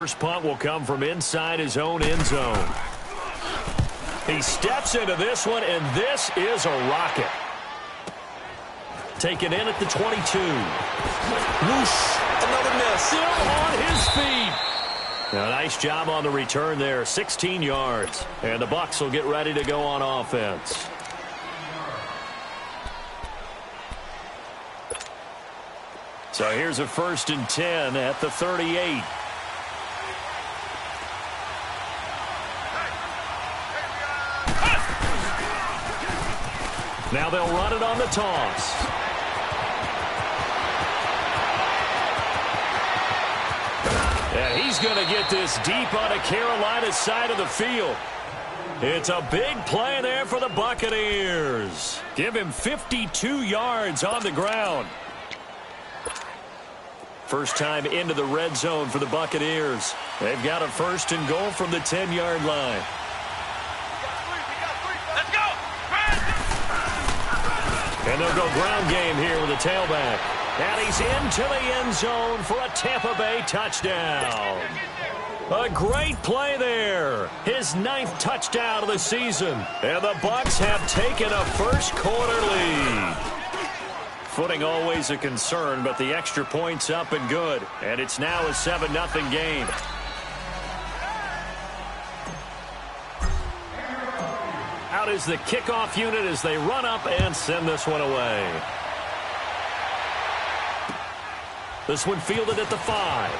First punt will come from inside his own end zone. He steps into this one, and this is a rocket. Taken in at the 22. Whoosh, another miss. Still on his feet. A nice job on the return there, 16 yards. And the Bucs will get ready to go on offense. So here's a 1st and 10 at the 38. Now they'll run it on the toss. And he's going to get this deep on the Carolina side of the field. It's a big play there for the Buccaneers. Give him 52 yards on the ground. First time into the red zone for the Buccaneers. They've got a 1st and goal from the 10-yard line. And they'll go ground game here with a tailback. And he's into the end zone for a Tampa Bay touchdown. A great play there. His 9th touchdown of the season. And the Bucs have taken a first-quarter lead. Footing always a concern, but the extra point's up and good. And it's now a 7-0 game. Out is the kickoff unit as they run up and send this one away. This one fielded at the 5.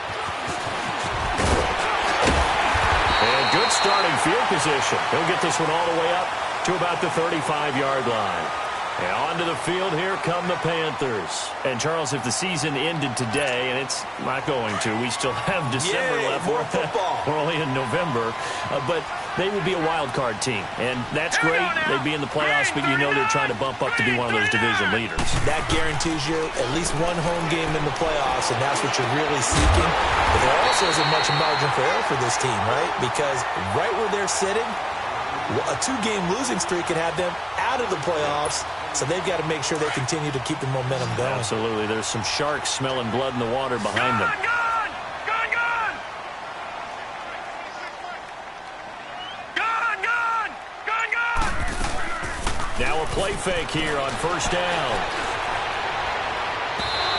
And good starting field position. He'll get this one all the way up to about the 35-yard line. And onto the field, here come the Panthers. And, Charles, if the season ended today, and it's not going to, we still have December left. More football. We're only in November. But they would be a wild card team. And that's great. They'd be in the playoffs, but you know they're trying to bump up to be one of those division leaders. That guarantees you at least one home game in the playoffs, and that's what you're really seeking. But there also isn't much margin for error for this team, right? Because right where they're sitting, a 2-game losing streak could have them out of the playoffs. So they've got to make sure they continue to keep the momentum going. Absolutely. There's some sharks smelling blood in the water behind them. Now a play fake here on 1st down.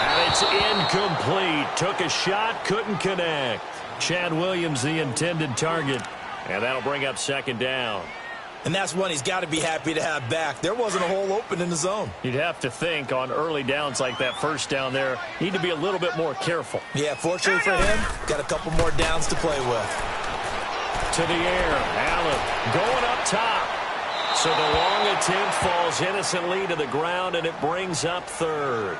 And it's incomplete. Took a shot, couldn't connect. Chad Williams, the intended target. And that'll bring up 2nd down. And that's one he's got to be happy to have back. There wasn't a hole open in the zone. You'd have to think on early downs like that 1st down there, need to be a little bit more careful. Yeah, fortunately for him, got a couple more downs to play with. To the air, Allen going up top. So the long attempt falls innocently to the ground, and it brings up 3rd.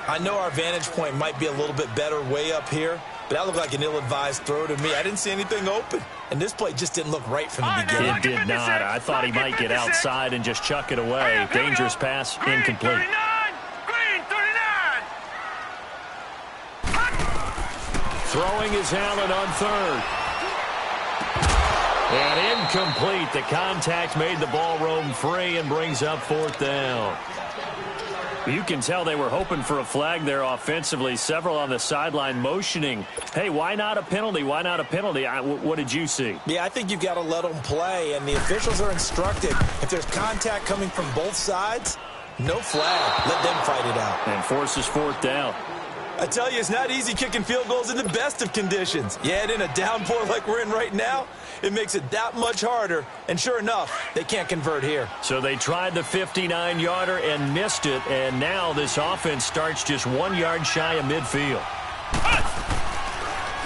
I know our vantage point might be a little bit better way up here, but that looked like an ill-advised throw to me. I didn't see anything open, and this play just didn't look right from the beginning. It did not. I thought he might get outside and just chuck it away. Dangerous pass, incomplete. Throwing is Allen on 3rd. And incomplete. The contact made the ball roam free and brings up 4th down. You can tell they were hoping for a flag there offensively. Several on the sideline motioning. Hey, why not a penalty? Why not a penalty? What did you see? Yeah, I think you've got to let them play, and the officials are instructed. If there's contact coming from both sides, no flag. Let them fight it out. And forces 4th down. I tell you, it's not easy kicking field goals in the best of conditions. Yet in a downpour like we're in right now, it makes it that much harder. And sure enough, they can't convert here. So they tried the 59-yarder and missed it. And now this offense starts just 1 yard shy of midfield.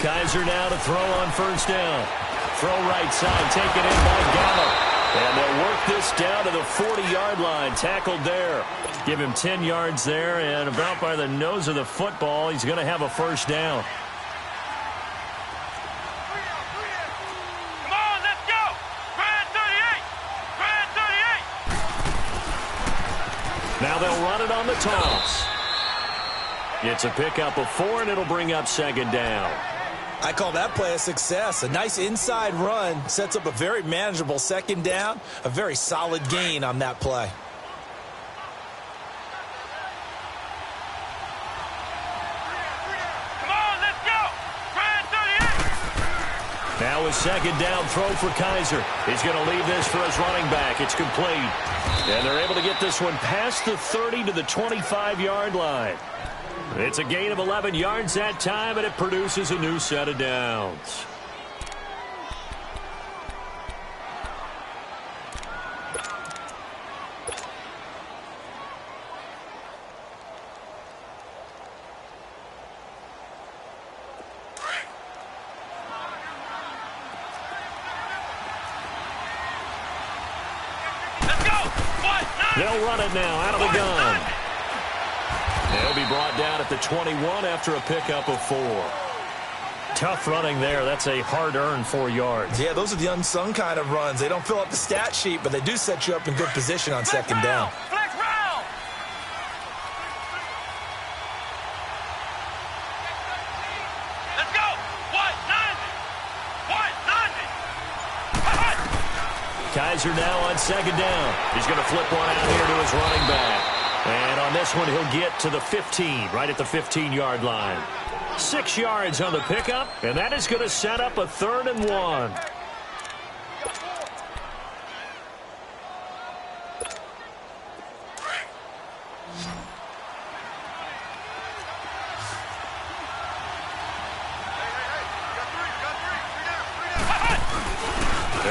Kaiser now to throw on 1st down. Throw right side, taken in by Gallup. And they'll work this down to the 40-yard line. Tackled there. Give him 10 yards there, and about by the nose of the football, he's going to have a 1st down. Come on, let's go. Brad 38. Brad 38. Now they'll run it on the toss. It's a pickup of 4, and it'll bring up 2nd down. I call that play a success. A nice inside run sets up a very manageable 2nd down. A very solid gain on that play. Come on, let's go. Brad 38. Now a second down throw for Kaiser. He's going to leave this for his running back. It's complete. And they're able to get this one past the 30 to the 25-yard line. It's a gain of 11 yards that time, and it produces a new set of downs. They'll run it now out of the gun. They'll be brought down at the 21 after a pickup of 4. Tough running there. That's a hard-earned 4 yards. Yeah, those are the unsung kind of runs. They don't fill up the stat sheet, but they do set you up in good position on second down. Flex round. Let's go. 190. Kaiser now on second down. He's going to flip one out here to his running back. And on this one, he'll get to the 15, right at the 15-yard line. 6 yards on the pickup, and that is going to set up a 3rd and 1.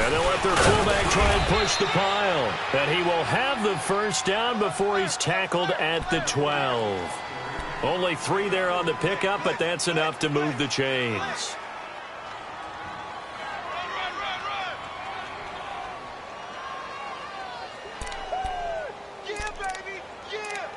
And they'll let their fullback try and push the pile. And he will have the first down before he's tackled at the 12. Only 3 there on the pickup, but that's enough to move the chains. Yeah, baby. Yeah.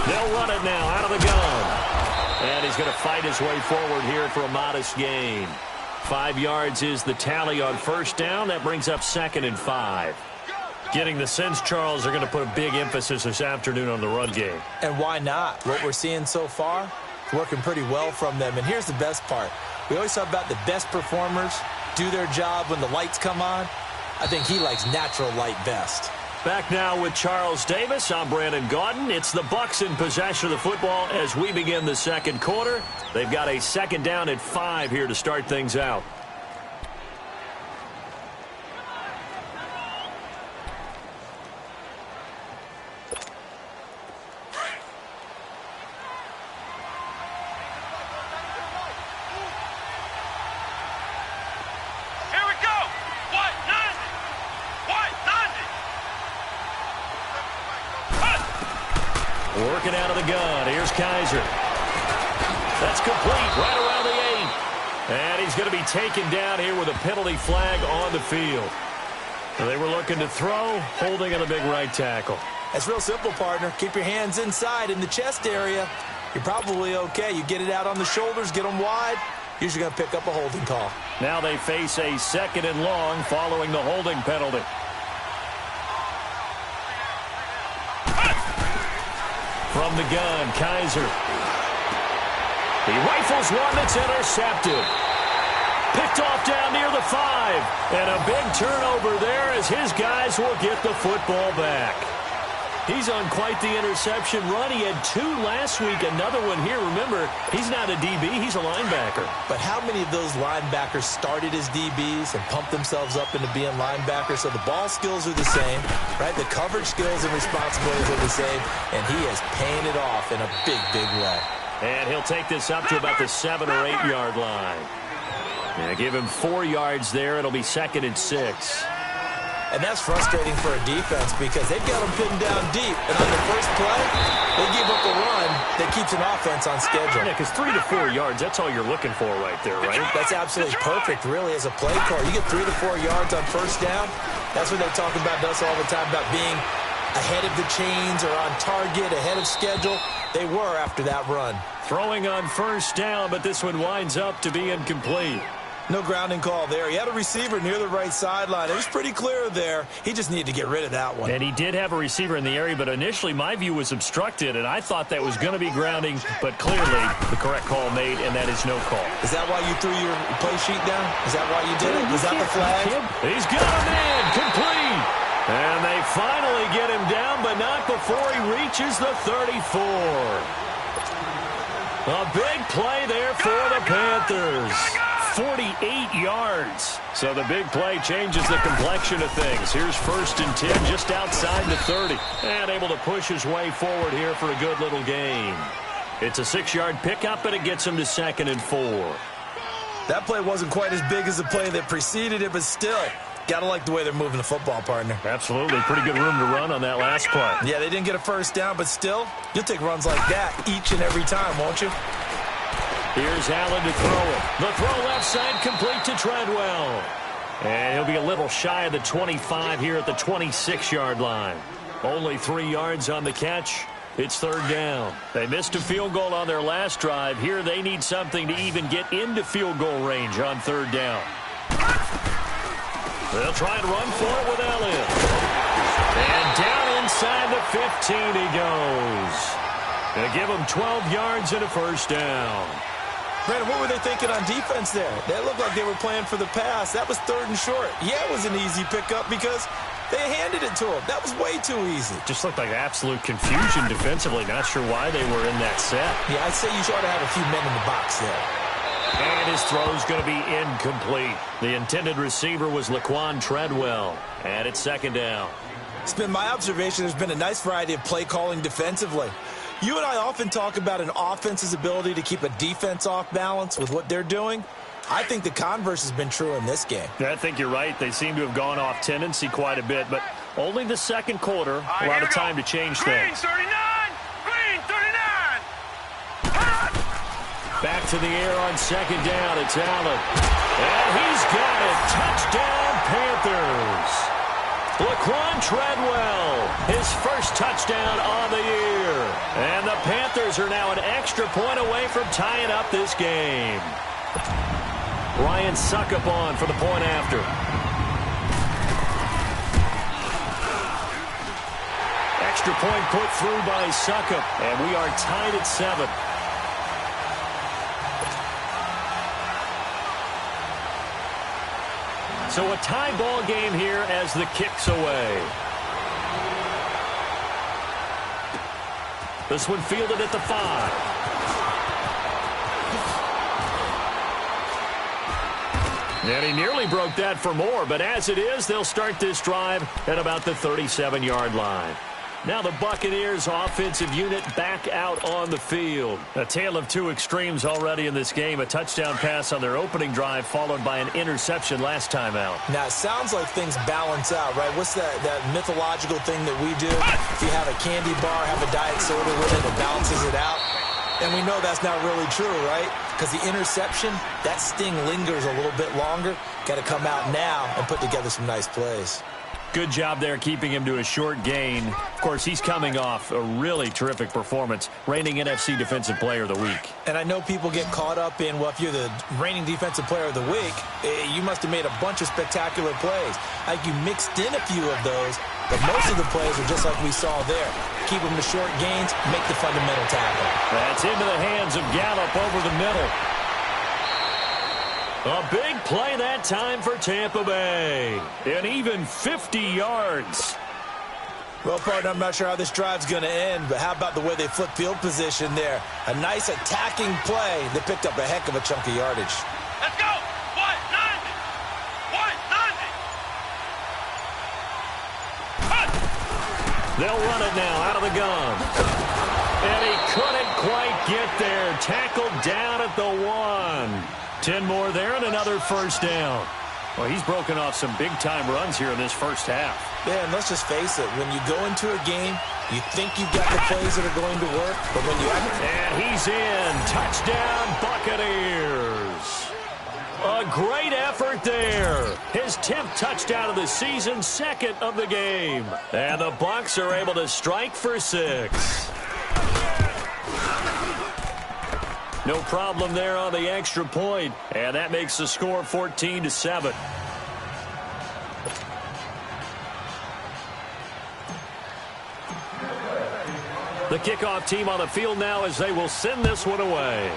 They'll run it now out of the gun. And he's going to fight his way forward here for a modest gain. 5 yards is the tally on first down. That brings up 2nd and 5. Getting the sense, Charles, they're going to put a big emphasis this afternoon on the run game. And why not? What we're seeing so far, working pretty well from them. And here's the best part. We always talk about the best performers do their job when the lights come on. I think he likes natural light best. Back now with Charles Davis. I'm Brandon Gaudin. It's the Bucs in possession of the football as we begin the second quarter. They've got a second down at 5 here to start things out. Here we go. 190. Working out of the gun. Here's Kaiser. That's complete right around the 8. And he's going to be taken down here with a penalty flag on the field. They were looking to throw, holding on a big right tackle. That's real simple, partner. Keep your hands inside in the chest area. You're probably okay. You get it out on the shoulders, get them wide. Usually going to pick up a holding call. Now they face a 2nd and long following the holding penalty. From the gun, Kaiser. He rifles one that's intercepted. Picked off down near the 5. And a big turnover there as his guys will get the football back. He's on quite the interception run. He had 2 last week, another one here. Remember, he's not a DB, he's a linebacker. But how many of those linebackers started as DBs and pumped themselves up into being linebackers? So the ball skills are the same, right? The coverage skills and responsibilities are the same, and he is paying it off in a big, big way. And he'll take this up to about the 7 or 8 yard line. Yeah, give him 4 yards there. It'll be 2nd and 6. And that's frustrating for a defense because they've got them pinned down deep. And on the first play, they give up a run that keeps an offense on schedule. Yeah, because 3 to 4 yards, that's all you're looking for right there, right? That's absolutely perfect, really, as a play call. You get 3 to 4 yards on first down. That's what they talk about us all the time, about being ahead of the chains or on target, ahead of schedule. They were after that run. Throwing on first down, but this one winds up to be incomplete. No grounding call there. He had a receiver near the right sideline. It was pretty clear there. He just needed to get rid of that one. And he did have a receiver in the area, but initially my view was obstructed, and I thought that was going to be grounding, but clearly the correct call made, and that is no call. Is that why you threw your play sheet down? Is that why you did it? Was that the flag? He's got him in. Complete. And they finally get him down, but not before he reaches the 34. A big play there for the Panthers. 48 yards. So the big play changes the complexion of things. Here's 1st and 10 just outside the 30. And able to push his way forward here for a good little gain. It's a 6-yard pickup, and it gets him to 2nd and 4. That play wasn't quite as big as the play that preceded it, but still, gotta like the way they're moving the football, partner. Absolutely. Pretty good room to run on that last play. Yeah, they didn't get a first down, but still, you'll take runs like that each and every time, won't you? Here's Allen to throw it. The throw left side complete to Treadwell. And he'll be a little shy of the 25 here at the 26-yard line. Only 3 yards on the catch. It's 3rd down. They missed a field goal on their last drive. Here they need something to even get into field goal range on 3rd down. They'll try and run for it with Elliott. And down inside the 15 he goes. They give him 12 yards and a 1st down. Brandon, what were they thinking on defense there? That looked like they were playing for the pass. That was 3rd and short. Yeah, it was an easy pickup because they handed it to him. That was way too easy. Just looked like absolute confusion defensively. Not sure why they were in that set. Yeah, I'd say you ought to have a few men in the box there. And his throw's going to be incomplete. The intended receiver was Laquan Treadwell. And it's 2nd down. It's been my observation there's been a nice variety of play calling defensively. You and I often talk about an offense's ability to keep a defense off balance with what they're doing. I think the converse has been true in this game. I think you're right. They seem to have gone off tendency quite a bit, but only the 2nd quarter, a lot of time to change things. Green 39! Green 39! Back to the air on 2nd down. It's Allen. And he's got it. Touchdown, Panthers. Laquan Treadwell, his 1st touchdown on the year. And the Panthers are now an extra point away from tying up this game. Ryan Suckup on for the point after. Extra point put through by Suckup, and we are tied at 7. So a tie ball game here as the kick's away. This one fielded at the 5. And he nearly broke that for more, but as it is, they'll start this drive at about the 37-yard line. Now the Buccaneers offensive unit back out on the field. A tale of two extremes already in this game. A touchdown pass on their opening drive followed by an interception last time out. Now, it sounds like things balance out, right? What's that mythological thing that we do? If you have a candy bar, have a diet soda with it, it balances it out. And we know that's not really true, right? Because the interception, that sting lingers a little bit longer. Got to come out now and put together some nice plays. Good job there keeping him to a short gain. Of course, he's coming off a really terrific performance, reigning NFC Defensive Player of the Week. And I know people get caught up in, well, if you're the reigning Defensive Player of the Week, you must have made a bunch of spectacular plays. Like you mixed in a few of those, but most of the plays are just like we saw there. Keep them to short gains, make the fundamental tackle. That's into the hands of Gallup over the middle. A big play that time for Tampa Bay. And even 50 yards. Well, partner, I'm not sure how this drive's going to end, but how about the way they flipped field position there? A nice attacking play that picked up a heck of a chunk of yardage. Let's go! 190! They'll run it now out of the gun. And he couldn't quite get there. Tackled down at the 1. 10 more there and another first down. Well, he's broken off some big-time runs here in this first half. Yeah, and let's just face it. When you go into a game, you think you've got the plays that are going to work, but when you actually... And he's in. Touchdown, Buccaneers. A great effort there. His 10th touchdown of the season, 2nd of the game. And the Bucs are able to strike for 6. No problem there on the extra point, and that makes the score 14-7. The kickoff team on the field now as they will send this one away.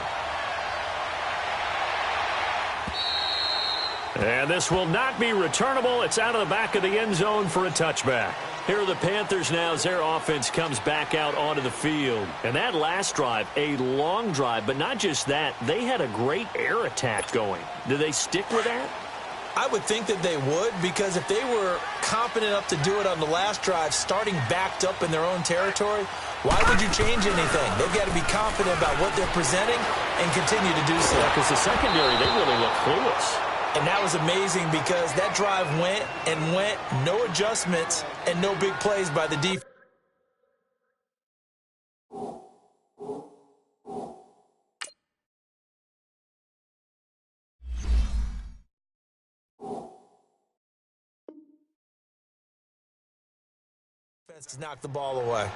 And this will not be returnable. It's out of the back of the end zone for a touchback. Here are the Panthers now as their offense comes back out onto the field. And that last drive, a long drive, but not just that. They had a great air attack going. Do they stick with that? I would think that they would, because if they were confident enough to do it on the last drive, starting backed up in their own territory, why would you change anything? They've got to be confident about what they're presenting and continue to do so. Because the secondary, they really look clueless. And that was amazing because that drive went and went, no adjustments and no big plays by the defense. To knock the ball away.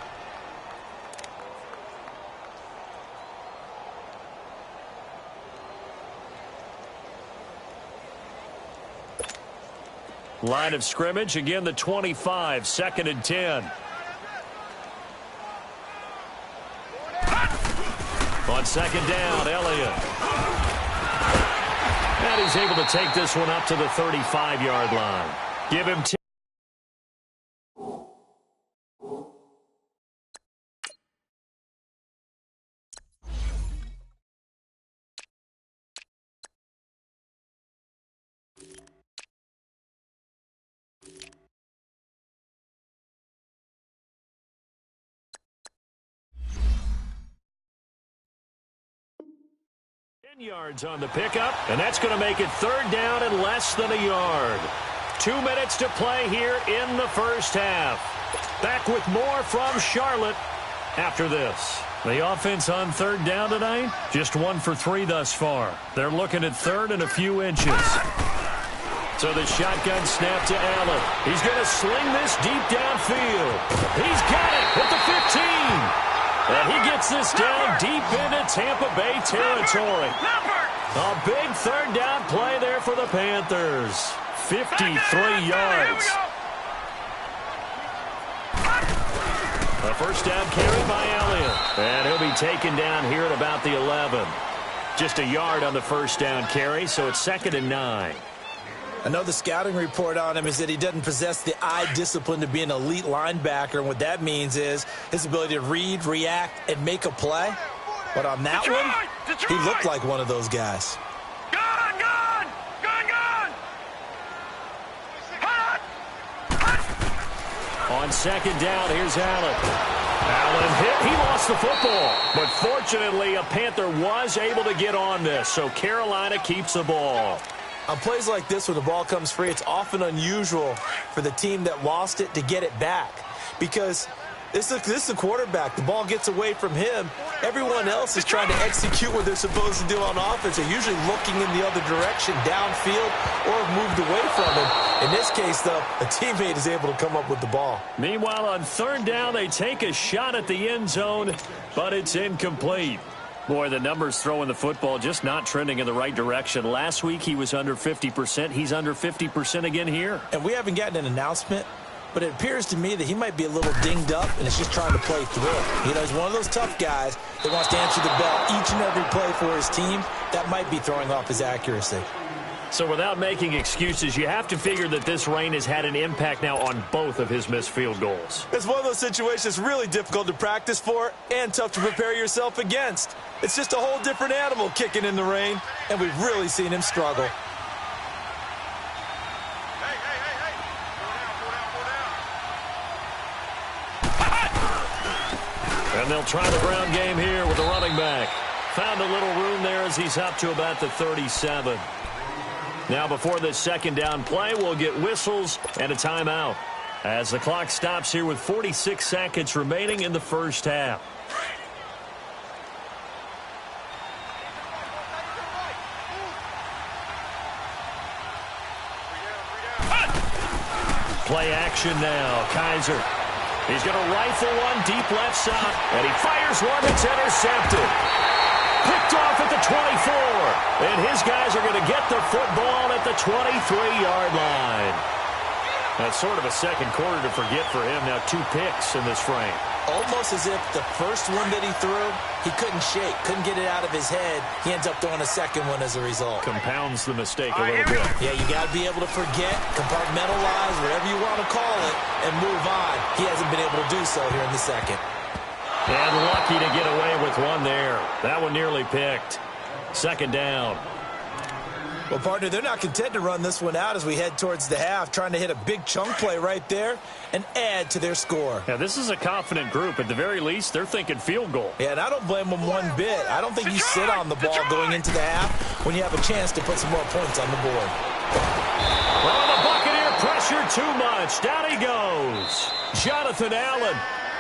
Line of scrimmage, again the 25, 2nd and 10. On 2nd down, Elliott. And he's able to take this one up to the 35-yard line. Give him 10. Yards on the pickup, and that's going to make it 3rd down and less than a yard. 2 minutes to play here in the first half. Back with more from Charlotte after this. The offense on 3rd down tonight, just 1 for 3 thus far. They're looking at 3rd and a few inches. So the shotgun snap to Allen. He's going to sling this deep downfield. He's got it at the 15. And he gets this down deep into Tampa Bay territory. A big 3rd down play there for the Panthers. 53 yards. A 1st down carry by Elliott. And he'll be taken down here at about the 11. Just a yard on the 1st down carry, so it's 2nd and 9. I know the scouting report on him is that he doesn't possess the eye discipline to be an elite linebacker, and what that means is his ability to read, react, and make a play. But on that one, he looked like one of those guys. On 2nd down, here's Allen. Allen hit. He lost the football. But fortunately, a Panther was able to get on this, so Carolina keeps the ball. On plays like this where the ball comes free, it's often unusual for the team that lost it to get it back. Because this is a quarterback. The ball gets away from him. Everyone else is trying to execute what they're supposed to do on offense. They're usually looking in the other direction, downfield, or have moved away from him. In this case, though, a teammate is able to come up with the ball. Meanwhile, on 3rd down, they take a shot at the end zone, but it's incomplete. Boy, the numbers throwing the football just not trending in the right direction. Last week, he was under 50%. He's under 50% again here. And we haven't gotten an announcement, but it appears to me that he might be a little dinged up and is just trying to play through. You know, he's one of those tough guys that wants to answer the bell each and every play for his team. That might be throwing off his accuracy. So without making excuses, you have to figure that this rain has had an impact now on both of his missed field goals. It's one of those situations really difficult to practice for and tough to prepare yourself against. It's just a whole different animal kicking in the rain, and we've really seen him struggle. And they'll try the ground game here with the running back. Found a little room there as he's up to about the 37. Now before this 2nd down play, we'll get whistles and a timeout as the clock stops here with 46 seconds remaining in the first half. Play action now. Kaiser. He's going to rifle one deep left side, and he fires one that's intercepted. Picked off at the 24. And his guys are going to get the football at the 23-yard line. That's sort of a second quarter to forget for him. Now 2 picks in this frame. Almost as if the first one that he threw, he couldn't shake, couldn't get it out of his head. He ends up throwing a second one as a result. Compounds the mistake a little bit. Yeah, you got to be able to forget, compartmentalize, whatever you want to call it, and move on. He hasn't been able to do so here in the second. And lucky to get away with one there. That one nearly picked. Second down. Well, partner, they're not content to run this one out as we head towards the half, trying to hit a big chunk play right there and add to their score. Yeah, this is a confident group. At the very least, they're thinking field goal. Yeah, and I don't blame them one bit. I don't think you sit on the ball going into the half when you have a chance to put some more points on the board. Well, the Buccaneer pressure too much. Down he goes. Jonathan Allen.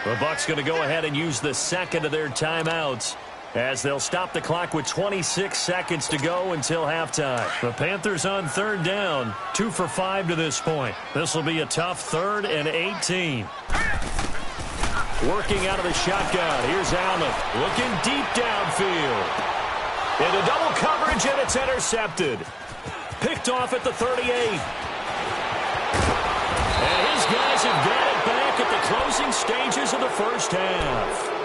The Bucs going to go ahead and use the second of their timeouts, as they'll stop the clock with 26 seconds to go until halftime. The Panthers on third down, 2 for 5 to this point. This will be a tough 3rd and 18. Working out of the shotgun. Here's Allen looking deep downfield. Into double coverage, and it's intercepted. Picked off at the 38. And his guys have got it back at the closing stages of the first half.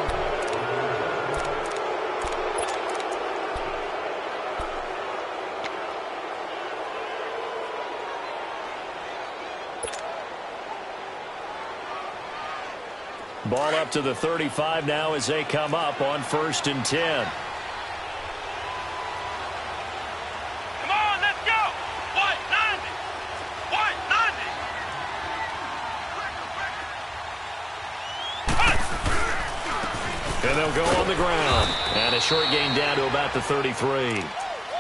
Ball up to the 35 now as they come up on 1st and 10. Come on, let's go. White 90. White 90. And they'll go on the ground. And a short gain down to about the 33.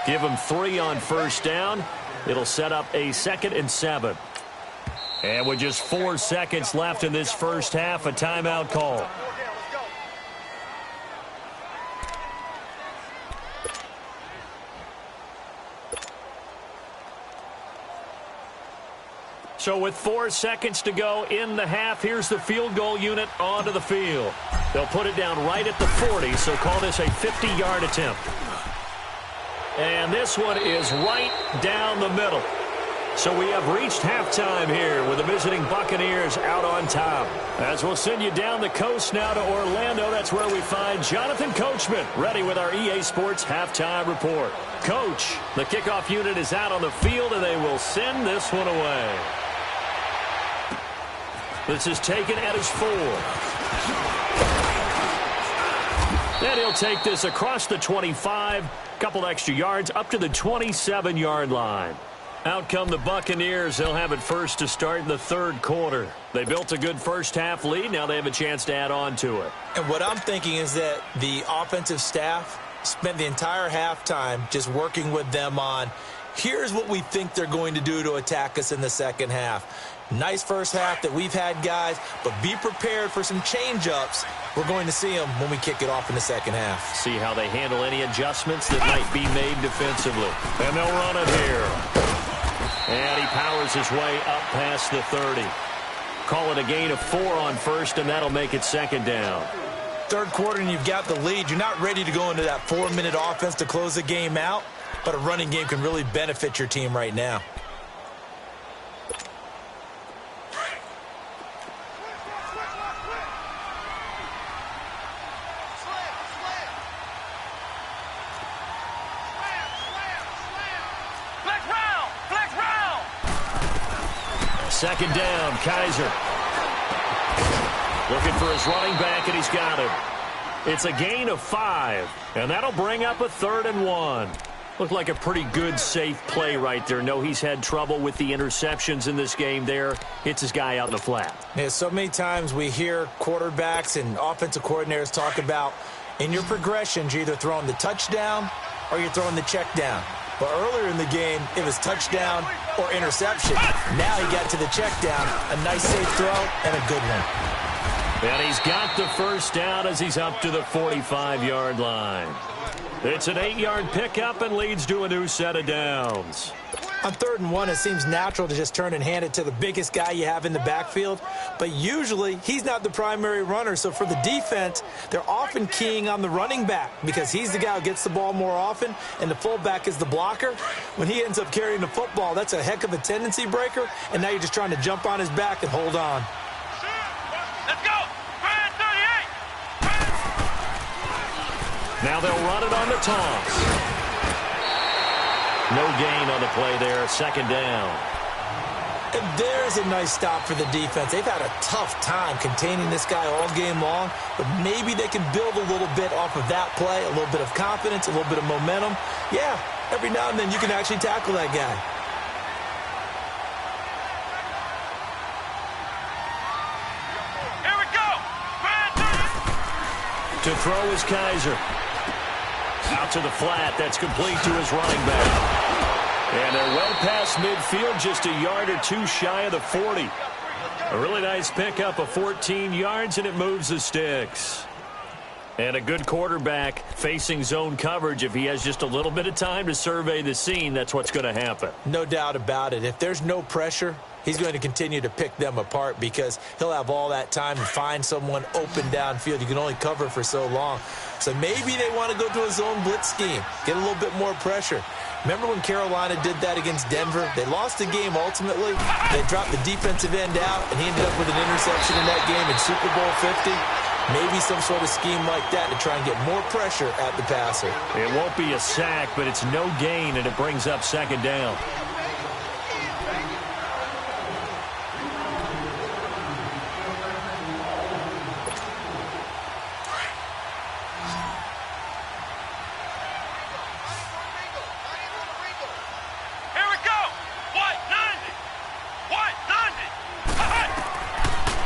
Give them 3 on first down. It'll set up a 2nd and 7. And with just 4 seconds left in this first half, a timeout call. So with 4 seconds to go in the half, here's the field goal unit onto the field. They'll put it down right at the 40, so call this a 50-yard attempt. And this one is right down the middle. So we have reached halftime here with the visiting Buccaneers out on top. As we'll send you down the coast now to Orlando, that's where we find Jonathan Coachman ready with our EA Sports halftime report. Coach, the kickoff unit is out on the field, and they will send this one away. This is taken at his 4. And he'll take this across the 25, couple extra yards up to the 27-yard line. Out come the Buccaneers. They'll have it first to start in the 3rd quarter. They built a good first half lead. Now they have a chance to add on to it. And what I'm thinking is that the offensive staff spent the entire halftime just working with them on, here's what we think they're going to do to attack us in the second half. Nice first half that we've had, guys, but be prepared for some change-ups. We're going to see them when we kick it off in the second half. See how they handle any adjustments that might be made defensively. And they'll run it here. And he powers his way up past the 30. Call it a gain of 4 on first, and that'll make it 2nd down. 3rd quarter, and you've got the lead. You're not ready to go into that 4-minute offense to close the game out, but a running game can really benefit your team right now. Second down, Kaiser. Looking for his running back, and he's got him. It's a gain of 5, and that'll bring up a 3rd and 1. Looked like a pretty good, safe play right there. No, he's had trouble with the interceptions in this game there. Hits his guy out in the flat. Yeah, so many times we hear quarterbacks and offensive coordinators talk about, in your progressions, you're either throwing the touchdown or you're throwing the check down. But earlier in the game, it was touchdown or interception. Now he got to the check down, a nice safe throw, and a good one. And he's got the first down as he's up to the 45-yard line. It's an 8-yard pickup and leads to a new set of downs. On 3rd and 1, it seems natural to just turn and hand it to the biggest guy you have in the backfield. But usually, he's not the primary runner. So for the defense, they're often keying on the running back because he's the guy who gets the ball more often, and the fullback is the blocker. When he ends up carrying the football, that's a heck of a tendency breaker, and now you're just trying to jump on his back and hold on. Let's go! 38! Now they'll run it on the toss. No gain on the play there, 2nd down. And there's a nice stop for the defense. They've had a tough time containing this guy all game long, but maybe they can build a little bit off of that play, a little bit of confidence, a little bit of momentum. Yeah, every now and then you can actually tackle that guy. Here we go! To throw is Kaiser. Out to the flat. That's complete to his running back. And they're well past midfield, just a yard or two shy of the 40. A really nice pickup of 14 yards, and it moves the sticks. And a good quarterback facing zone coverage. If he has just a little bit of time to survey the scene, that's what's going to happen. No doubt about it. If there's no pressure, he's going to continue to pick them apart because he'll have all that time to find someone open downfield. You can only cover for so long. So maybe they want to go to a zone blitz scheme, get a little bit more pressure. Remember when Carolina did that against Denver? They lost the game ultimately. They dropped the defensive end out, and he ended up with an interception in that game in Super Bowl 50. Maybe some sort of scheme like that to try and get more pressure at the passer. It won't be a sack, but it's no gain, and it brings up 2nd down.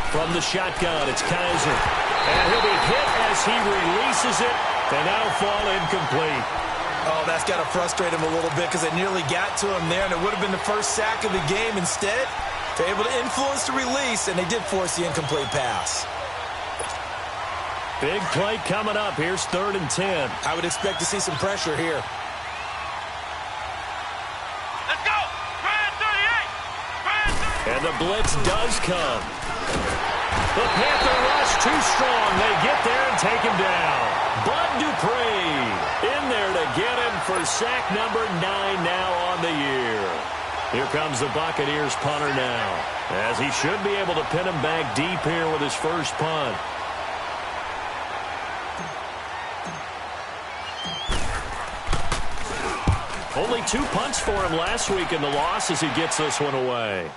From the shotgun, it's Kaiser. And he'll be hit as he releases it. They now fall incomplete. Oh, that's got to frustrate him a little bit because they nearly got to him there, and it would have been the first sack of the game. Instead, they're able to influence the release, and they did force the incomplete pass. Big play coming up. Here's 3rd and 10. I would expect to see some pressure here. Let's go! 38! And the blitz does come. The Panther rush too strong. They get there and take him down. Bud Dupree in there to get him for sack number 9 now on the year. Here comes the Buccaneers punter now, as he should be able to pin him back deep here with his first punt. Only 2 punts for him last week in the loss as he gets this one away.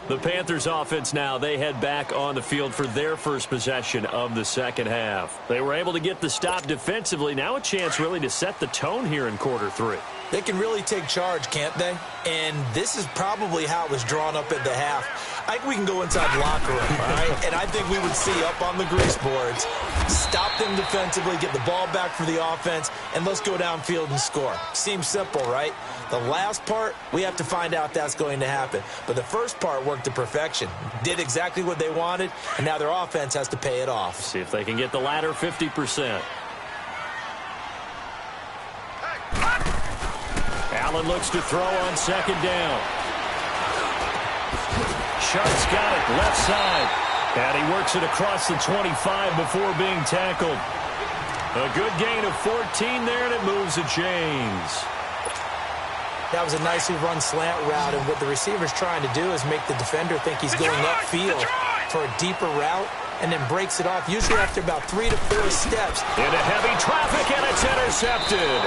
The Panthers offense now, they head back on the field for their first possession of the second half. They were able to get the stop defensively. Now a chance really to set the tone here in quarter 3. They can really take charge, can't they? And this is probably how it was drawn up at the half. I think we can go inside the locker room, all right? And I think we would see up on the grease boards, stop them defensively, get the ball back for the offense, and let's go downfield and score. Seems simple, right? The last part, we have to find out if that's going to happen. But the first part worked to perfection. Did exactly what they wanted, and now their offense has to pay it off. See if they can get the latter 50%. Allen looks to throw on 2nd down. Sharp's got it left side. And he works it across the 25 before being tackled. A good gain of 14 there, and it moves the chains. That was a nicely run slant route, and what the receiver's trying to do is make the defender think he's going upfield for a deeper route, and then breaks it off, usually after about 3 to 4 steps. Into heavy traffic, and it's intercepted.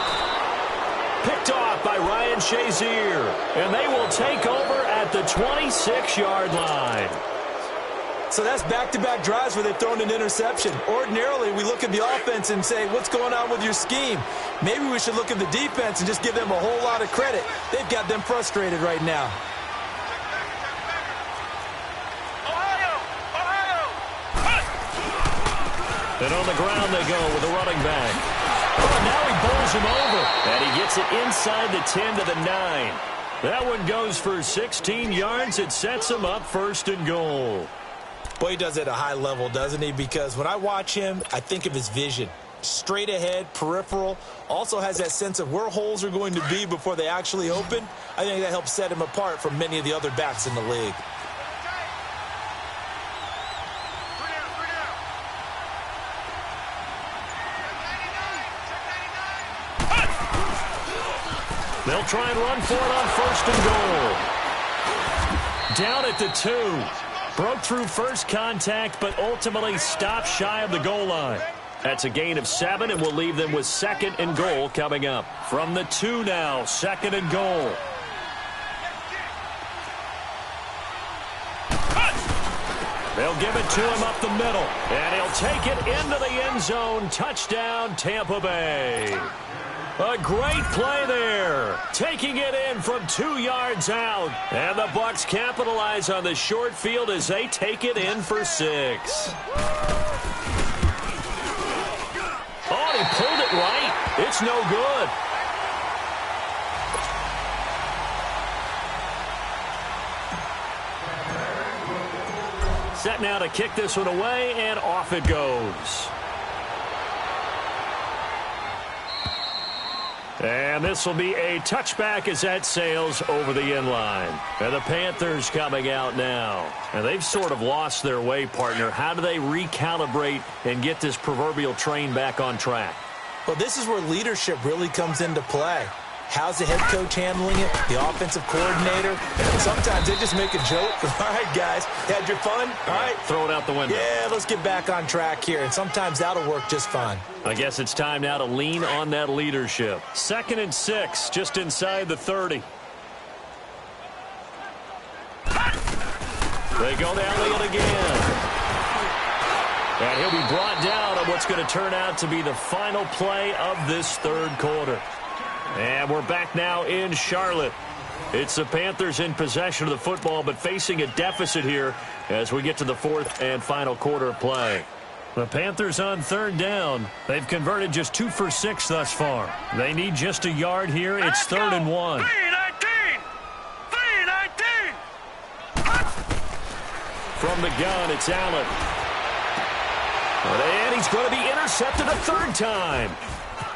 Picked off by Ryan Shazier, and they will take over at the 26-yard line. So that's back-to-back drives where they've thrown an interception. Ordinarily, we look at the offense and say, what's going on with your scheme? Maybe we should look at the defense and just give them a whole lot of credit. They've got them frustrated right now. And on the ground they go with the running back. Oh, now he bowls him over. And he gets it inside the 10 to the 9. That one goes for 16 yards. It sets him up 1st and goal. Well, he does it at a high level, doesn't he? Because when I watch him, I think of his vision. Straight ahead, peripheral, also has that sense of where holes are going to be before they actually open. I think that helps set him apart from many of the other backs in the league. They'll try and run for it on 1st and goal. Down at the 2. Broke through first contact, but ultimately stopped shy of the goal line. That's a gain of 7, and we'll leave them with 2nd and goal coming up. From the 2 now, 2nd and goal. They'll give it to him up the middle, and he'll take it into the end zone. Touchdown, Tampa Bay. A great play there, taking it in from 2 yards out. And the Bucs capitalize on the short field as they take it in for 6. Oh, he pulled it right. It's no good. Set now to kick this one away, and off it goes. And this will be a touchback as that sails over the end line. And the Panthers coming out now. And they've sort of lost their way, partner. How do they recalibrate and get this proverbial train back on track? Well, this is where leadership really comes into play. How's the head coach handling it? The offensive coordinator? Sometimes they just make a joke. All right, guys, had your fun? All right. Throw it out the window. Yeah, let's get back on track here. And sometimes that'll work just fine. I guess it's time now to lean on that leadership. 2nd and 6, just inside the 30. They go to Elliott again. And he'll be brought down on what's going to turn out to be the final play of this 3rd quarter. And we're back now in Charlotte. It's the Panthers in possession of the football, but facing a deficit here as we get to the 4th and final quarter of play. The Panthers on 3rd down. They've converted just 2 for 6 thus far. They need just a yard here. It's 3rd and 1. 3-19! 3-19! From the gun, it's Allen. And he's going to be intercepted a 3rd time.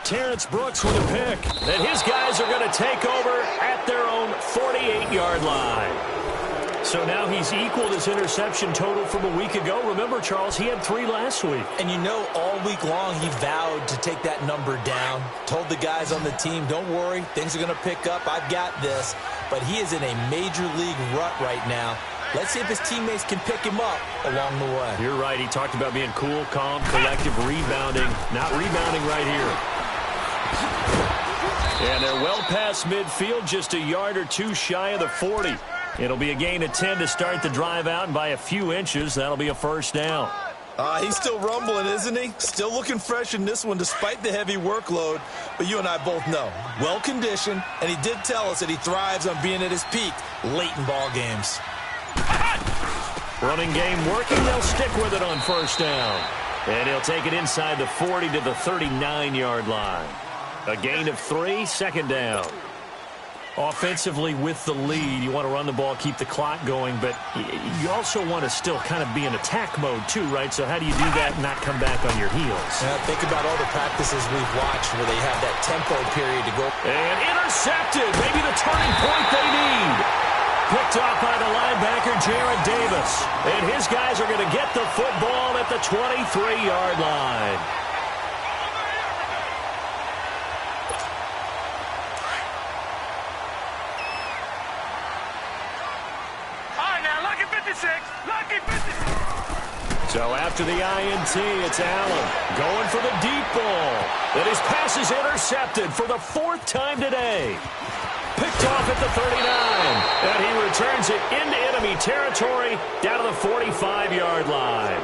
Terrence Brooks with a pick. And his guys are going to take over at their own 48-yard line. So now he's equaled his interception total from a week ago. Remember, Charles, he had 3 last week. And you know, all week long he vowed to take that number down. Told the guys on the team, don't worry, things are going to pick up. I've got this. But he is in a major league rut right now. Let's see if his teammates can pick him up along the way. You're right. He talked about being cool, calm, collective, rebounding. Not rebounding right here. And they're well past midfield, just a yard or 2 shy of the 40. It'll be a gain of 10 to start the drive out, and by a few inches, that'll be a 1st down. He's still rumbling, isn't he? Still looking fresh in this one despite the heavy workload. But you and I both know, well-conditioned, and he did tell us that he thrives on being at his peak late in ball games. Running game working. They'll stick with it on 1st down. And he'll take it inside the 40 to the 39-yard line. A gain of 3, 2nd down. Offensively with the lead, you want to run the ball, keep the clock going, but you also want to still kind of be in attack mode too, right? So how do you do that and not come back on your heels? Think about all the practices we've watched where they have that tempo period to go. And intercepted. Maybe the turning point they need. Picked off by the linebacker, Jared Davis. And his guys are going to get the football at the 23-yard line. So after the INT, it's Allen going for the deep ball. And his pass is intercepted for the 4th time today. Picked off at the 39. And he returns it into enemy territory down to the 45-yard line.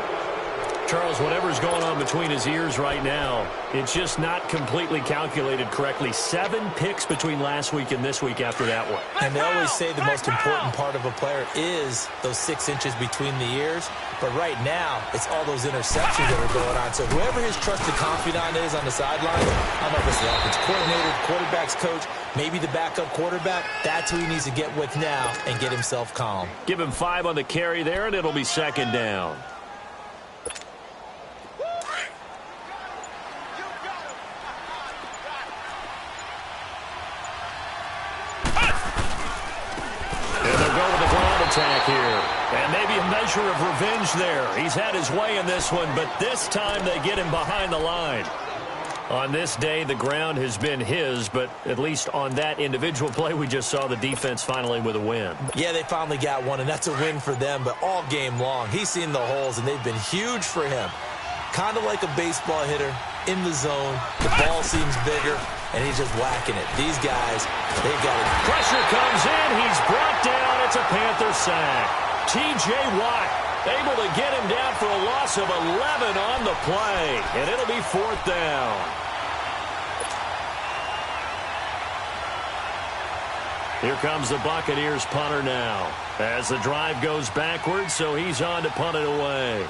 Charles, whatever's going on between his ears right now, it's just not completely calculated correctly. 7 picks between last week and this week after that one. And they always say the most important part of a player is those 6 inches between the ears. But right now, it's all those interceptions that are going on. So whoever his trusted confidant is on the sideline, I don't know if it's the offensive coordinator, quarterback's coach, maybe the backup quarterback, that's who he needs to get with now and get himself calm. Give him 5 on the carry there, and it'll be 2nd down. attack here. And maybe a measure of revenge there. He's had his way in this one, but this time they get him behind the line. On this day, the ground has been his, but at least on that individual play, we just saw the defense finally with a win. Yeah, they finally got one, and that's a win for them, but all game long, he's seen the holes, and they've been huge for him. Kind of like a baseball hitter in the zone. The ball seems bigger, and he's just whacking it. These guys, they've got it. Pressure comes in. He's brought down. It's a Panther sack. T.J. Watt able to get him down for a loss of 11 on the play, and it'll be 4th down. Here comes the Buccaneers punter now as the drive goes backwards, so he's on to punt it away.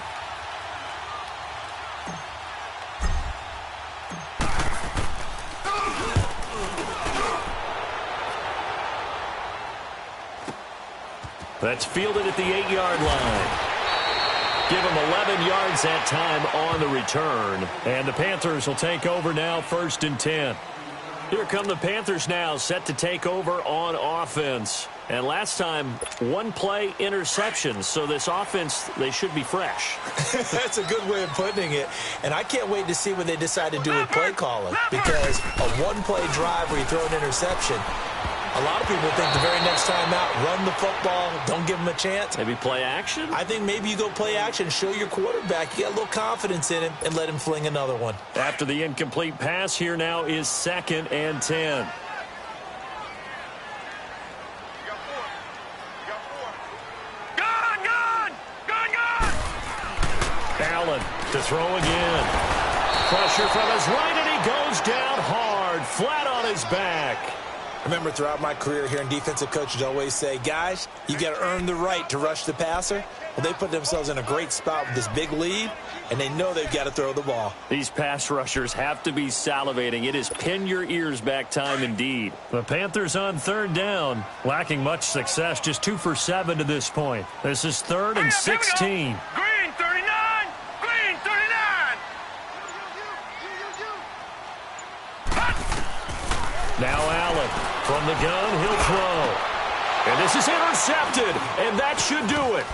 That's fielded at the 8-yard line. Give him 11 yards that time on the return. And the Panthers will take over now, 1st and 10. Here come the Panthers now, set to take over on offense. And last time, one play interception. So this offense, they should be fresh. That's a good way of putting it. And I can't wait to see what they decide to do with play calling. Because a one-play drive where you throw an interception, a lot of people think the very next time out, run the football, don't give them a chance. Maybe play action? I think maybe you go play action, show your quarterback. You got a little confidence in him, and let him fling another one. After the incomplete pass, here now is 2nd and 10. Allen to throw again. Pressure from his right, and he goes down hard, flat on his back. Remember, throughout my career here in defensive coaches always say, guys, you got to earn the right to rush the passer. Well, they put themselves in a great spot with this big lead, and they know they've got to throw the ball. These pass rushers have to be salivating. It is pin your ears back time indeed. The Panthers on 3rd down, lacking much success, just 2 for 7 to this point. This is 3rd and 16. Green 39! Green 39! Now Allen from the gun, he'll throw. And this is intercepted, and that should do it.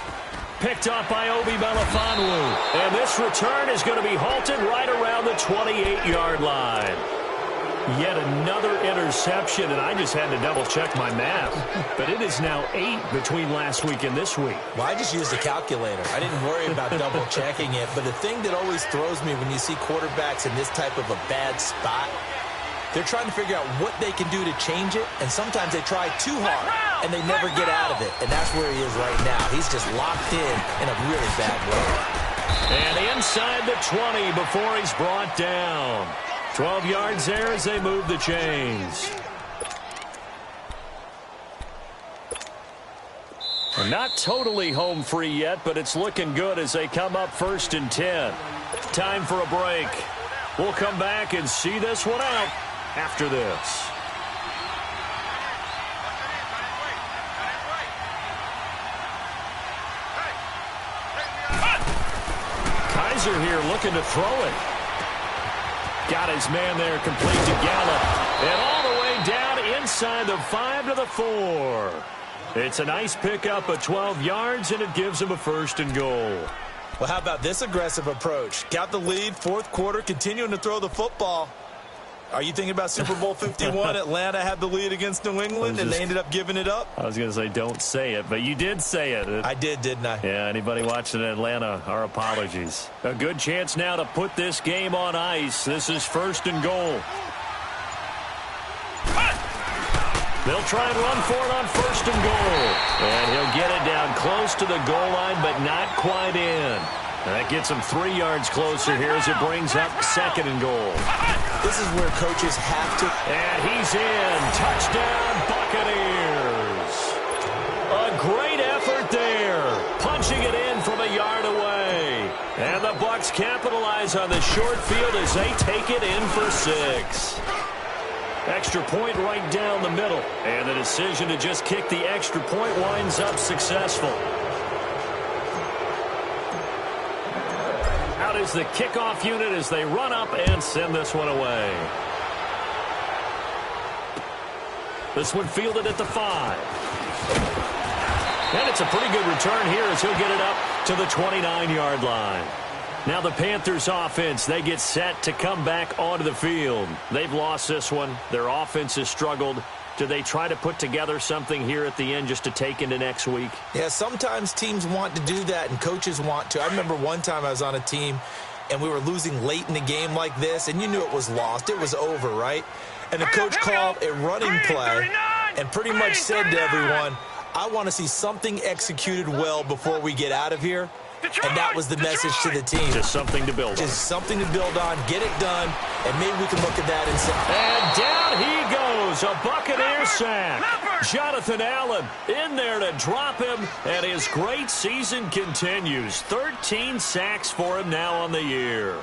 Picked up by Obi Melifonwu. And this return is going to be halted right around the 28-yard line. Yet another interception, and I just had to double-check my math. But it is now 8 between last week and this week. Well, I just used a calculator. I didn't worry about double-checking it. But the thing that always throws me when you see quarterbacks in this type of a bad spot, they're trying to figure out what they can do to change it, and sometimes they try too hard, and they never get out of it. And that's where he is right now. He's just locked in a really bad way. And inside the 20 before he's brought down. 12 yards there as they move the chains. And not totally home free yet, but it's looking good as they come up 1st and 10. Time for a break. We'll come back and see this one out after this. Kaiser here looking to throw it. Got his man there, complete to Gallup. And all the way down inside the 5 to the 4. It's a nice pickup of 12 yards, and it gives him a 1st and goal. Well, how about this aggressive approach? Got the lead, 4th quarter, continuing to throw the football. Are you thinking about Super Bowl 51? Atlanta had the lead against New England, and they ended up giving it up? I was going to say don't say it, but you did say it. I did, didn't I? Yeah, anybody watching Atlanta, our apologies. A good chance now to put this game on ice. This is 1st and goal. They'll try and run for it on 1st and goal. And he'll get it down close to the goal line, but not quite in. And that gets him 3 yards closer here as it brings up 2nd and goal. This is where coaches have to. And he's in. Touchdown, Buccaneers. A great effort there. Punching it in from a yard away. And the Bucs capitalize on the short field as they take it in for 6. Extra point right down the middle. And the decision to just kick the extra point winds up successful. Out is the kickoff unit as they run up and send this one away. This one fielded at the 5. And it's a pretty good return here as he'll get it up to the 29-yard line. Now the Panthers offense, they get set to come back onto the field. They've lost this one. Their offense has struggled. Do they try to put together something here at the end just to take into next week? Yeah, sometimes teams want to do that and coaches want to. I remember one time I was on a team and we were losing late in the game like this, and you knew it was lost. It was over, right? And the coach called a running play and pretty much said to everyone, I want to see something executed well before we get out of here. And that was the message to the team. Just something to build on. Just something to build on, get it done, and maybe we can look at that and say. And down he goes, a Buccaneer sack. Jonathan Allen in there to drop him, and his great season continues. 13 sacks for him now on the year.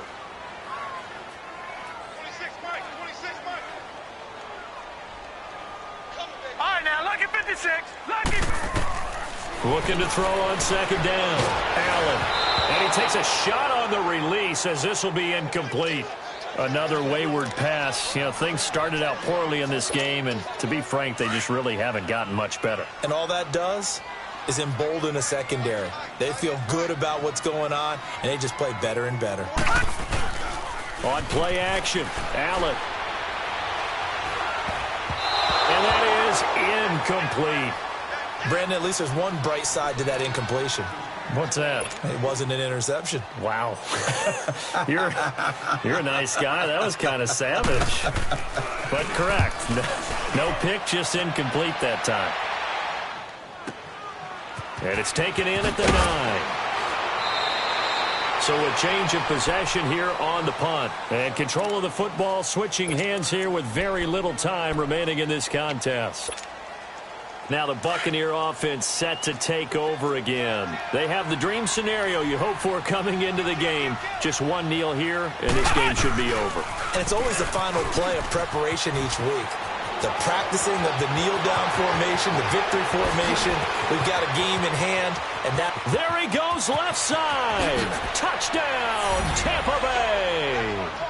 26, Mike. 26, Mike. All right, now, lucky 56. Lucky. Looking to throw on second down. Allen. And he takes a shot on the release as this will be incomplete. Another wayward pass. You know, things started out poorly in this game, and to be frank, they just really haven't gotten much better. And all that does is embolden a secondary. They feel good about what's going on, and they just play better and better. On play action, Allen. And that is incomplete. Brandon, at least there's one bright side to that incompletion. What's that? It wasn't an interception. Wow. You're a nice guy. That was kind of savage. But correct. No pick, just incomplete that time. And it's taken in at the 9. So a change of possession here on the punt. And control of the football switching hands here with very little time remaining in this contest. Now the Buccaneer offense set to take over again. They have the dream scenario you hope for coming into the game. Just one kneel here, and this game should be over. And it's always the final play of preparation each week. The practicing of the kneel-down formation, the victory formation. We've got a game in hand, and that. There he goes, left side. Touchdown, Tampa Bay.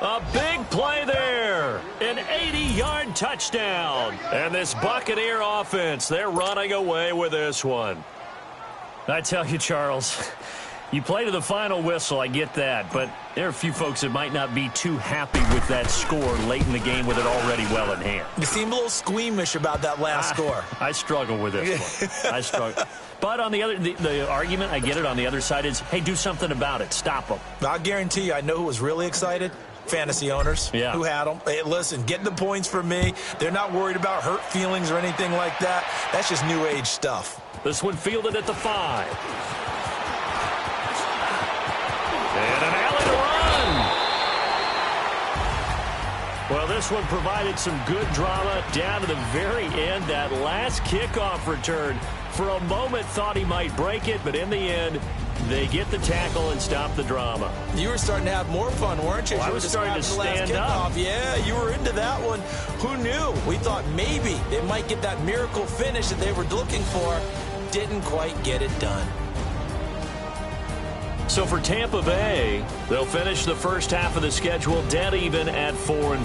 A big play there. An 80-yard touchdown. And this Buccaneer offense, they're running away with this one. I tell you, Charles, you play to the final whistle, I get that. But there are a few folks that might not be too happy with that score late in the game with it already well in hand. You seem a little squeamish about that last score. I struggle with this one. I struggle. But on the other, the argument, I get it, on the other side is, hey, do something about it. Stop them. I'll guarantee you, I know who was really excited. Fantasy owners who had them. Hey, listen, get the points from me. They're not worried about hurt feelings or anything like that. That's just new age stuff. This one fielded at the 5. And an alley run. Well, this one provided some good drama down to the very end. That last kickoff return, for a moment thought he might break it, but in the end, they get the tackle and stop the drama. You were starting to have more fun, weren't you? Well, I was starting to stand up. Yeah, you were into that one. Who knew? We thought maybe they might get that miracle finish that they were looking for. Didn't quite get it done. So for Tampa Bay, they'll finish the first half of the schedule dead even at 4-4.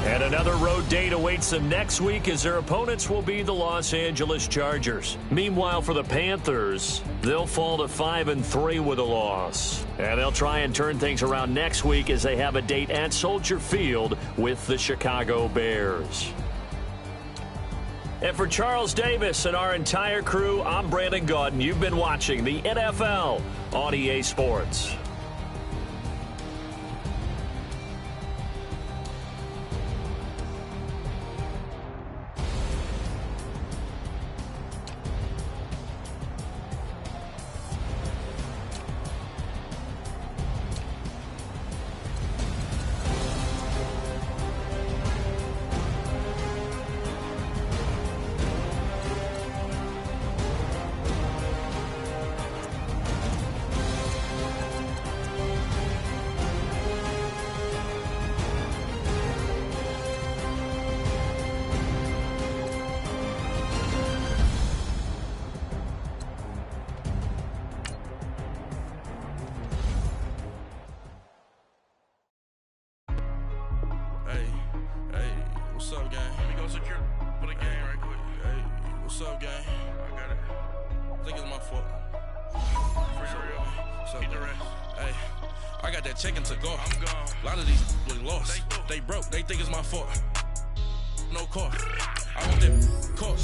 And another road date awaits them next week as their opponents will be the Los Angeles Chargers. Meanwhile, for the Panthers, they'll fall to 5-3 with a loss. And they'll try and turn things around next week as they have a date at Soldier Field with the Chicago Bears. And for Charles Davis and our entire crew, I'm Brandon Gaudin. You've been watching the NFL on EA Sports. I got that check-in to go. I'm gone. A lot of these look lost. They broke. They think it's my fault. No car. I want that car.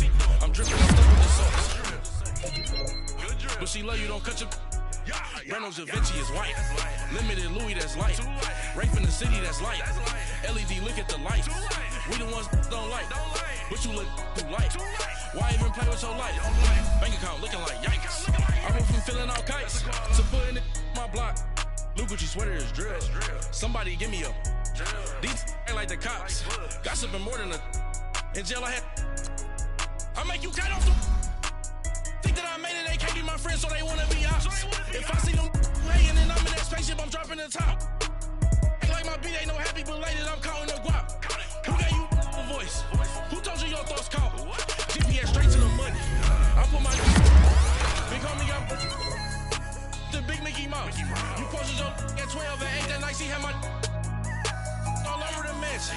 I'm dripping. I'm stuck with the sauce. But she love you. Don't cut your. Reynolds Da Vinci is white. Limited Louis, that's light. Rape in the city, that's light. LED, look at the lights. We the ones don't like. But you look too light. Why even play with your life? Bank account looking like yikes. I went from filling out kites to putting it in my block. Blue Gucci sweater is drill. Somebody give me a. These ain't like the cops. Gossiping more than a. In jail I had. I make you cut off the. Think that I made it, they can't be my friends, so they wanna be ops. If I see them hating and I'm in that spaceship, I'm dropping the top. Ain't like my beat ain't no happy belated, I'm calling the guap. Who gave you a voice? Who told you your thoughts count? GPS straight to the money. I put my big homie up the big Mickey Mouse. You posted your at 12 and 8 that night, she had my all over the mansion.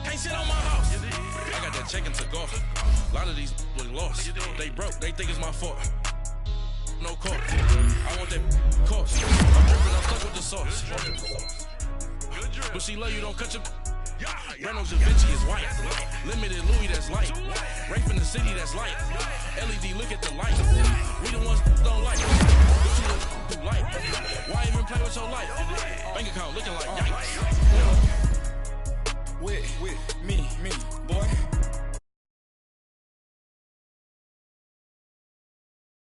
Can't sit on my house. I got that check-in to go. A lot of these look lost. They broke. They think it's my fault. No car. I want that car. I'm dripping. I'm stuck with the sauce. But she love you. Don't cut your. Reynolds Da Vinci is white. Limited Louis, that's light. Rape in the city, that's light. LED, look at the lights. We the ones don't like. But you look too light. Why even play with your life? Bank account looking like yikes. With me.